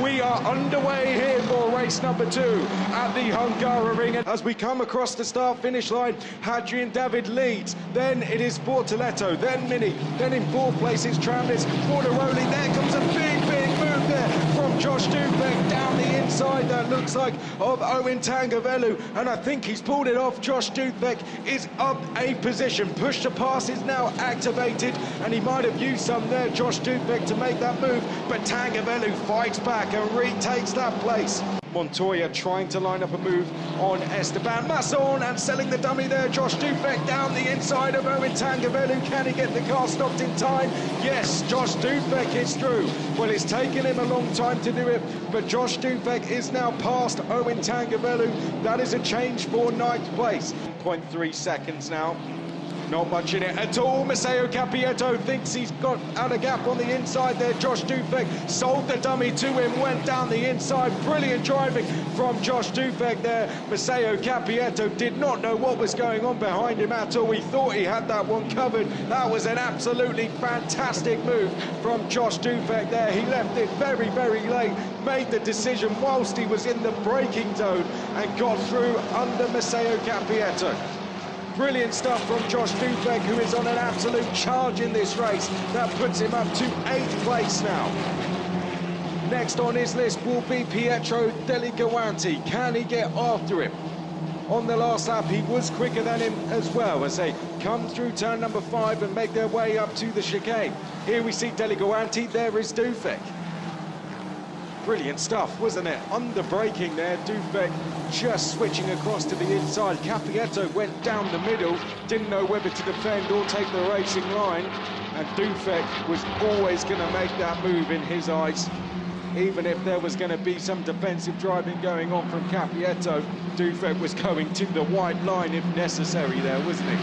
We are underway here for race number 2 at the Hungaroring. As we come across the start-finish line, Hadrian David leads. Then it is Bortoletto, then Mini. Then in 4th place it's Tramnitz, Hungaroring. There comes a big move there from Josh Dufek down the inside. That looks like of Owen Tangavelu, and I think he's pulled it off. Josh Dufek is up a position. Push to pass is now activated, and he might have used some there, Josh Dufek, to make that move, but Tangavelu fights back and retakes that place. Montoya trying to line up a move on Esteban Masson and selling the dummy there. Josh Dufek down the inside of Owen Tangavelu. Can he get the car stopped in time? Yes, Josh Dufek is through. Well, it's taken him a long time to do it, but Josh Dufek is now past Owen Tangavelu. That is a change for 9th place. 0.3 seconds now. Not much in it at all. Matteo Capietto thinks he's got out a gap on the inside there. Josh Dufek sold the dummy to him, went down the inside. Brilliant driving from Josh Dufek there. Matteo Capietto did not know what was going on behind him at all. He thought he had that one covered. That was an absolutely fantastic move from Josh Dufek there. He left it very late, made the decision whilst he was in the braking zone and got through under Matteo Capietto. Brilliant stuff from Josh Dufek, who is on an absolute charge in this race. That puts him up to 8th place now. Next on his list will be Pietro Deligoanti. Can he get after him? On the last lap, he was quicker than him as well as they come through turn number 5 and make their way up to the chicane. Here we see Deligoanti, there is Dufek. Brilliant stuff, wasn't it? Under braking there, Dufek just switching across to the inside. Capietto went down the middle, didn't know whether to defend or take the racing line, and Dufek was always going to make that move in his eyes. Even if there was going to be some defensive driving going on from Capietto, Dufek was going to the white line if necessary there, wasn't he?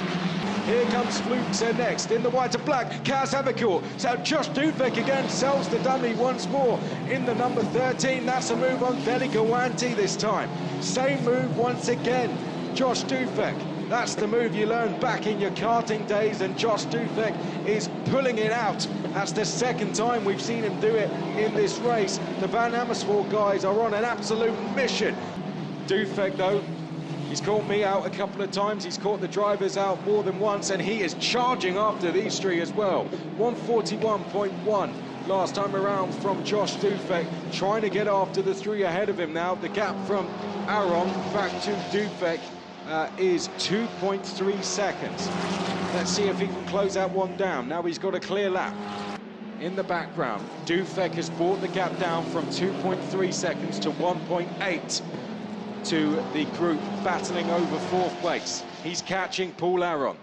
Here comes Flukser next in the white and black. Kaz Havakor. So Josh Dufek again sells the dummy once more in the number 13. That's a move on Deligoanti this time. Same move once again. Josh Dufek. That's the move you learned back in your karting days, and Josh Dufek is pulling it out. That's the 2nd time we've seen him do it in this race. The Van Amersfoort guys are on an absolute mission. Dufek, though, he's caught me out a couple of times, he's caught the drivers out more than once, and he is charging after these 3 as well. 141.1 last time around from Josh Dufek, trying to get after the 3 ahead of him now. The gap from Aron back to Dufek is 2.3 seconds. Let's see if he can close that one down. Now he's got a clear lap. In the background, Dufek has brought the gap down from 2.3 seconds to 1.8. to the group battling over 4th place. He's catching Paul Aron.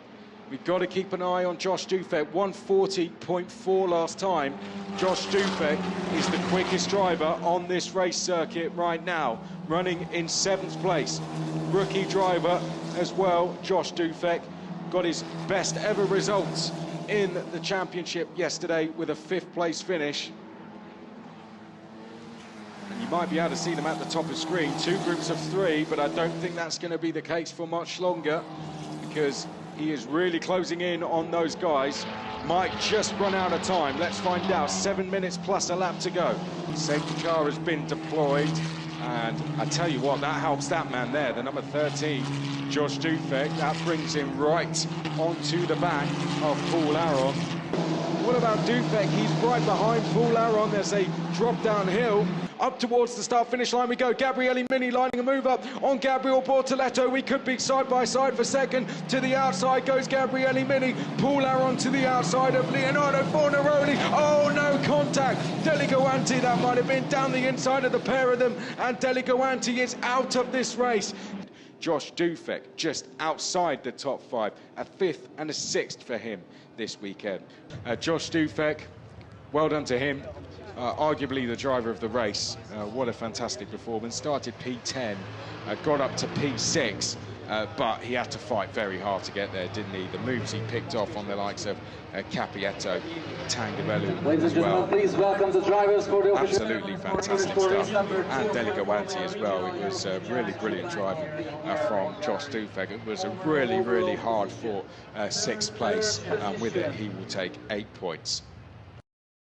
We've got to keep an eye on Josh Dufek. 140.4 last time. Josh Dufek is the quickest driver on this race circuit right now, running in 7th place. Rookie driver as well, Josh Dufek, got his best ever results in the championship yesterday with a 5th place finish. You might be able to see them at the top of screen, 2 groups of 3, but I don't think that's going to be the case for much longer, because he is really closing in on those guys. Might just run out of time. Let's find out. 7 minutes plus a lap to go. Safety car has been deployed, and I tell you what, that helps that man there, the number 13, Josh Dufek. That brings him right onto the back of Paul Aron. What about Dufek? He's right behind Paul Aron. There's a drop downhill. Up towards the start-finish line we go. Gabriele Mini lining a move up on Gabriel Bortoletto. We could be side by side for second. To the outside goes Gabriele Mini. Paul Aron to the outside of Leonardo Fornaroli. Oh, no contact. Deligoanti, that might have been down the inside of the pair of them. And Deligoanti is out of this race. Josh Dufek just outside the top 5. A 5th and a 6th for him this weekend. Josh Dufek, well done to him. Arguably the driver of the race. What a fantastic performance. Started P10, got up to P6, but he had to fight very hard to get there, didn't he? The moves he picked off on the likes of Capietto, Tangavelu Ladies and gentlemen, please welcome the drivers for the absolutely fantastic stuff. And Deligoanti as well. It was really brilliant driving from Josh Dufek. It was a really hard fought 6th place. With it, he will take 8 points.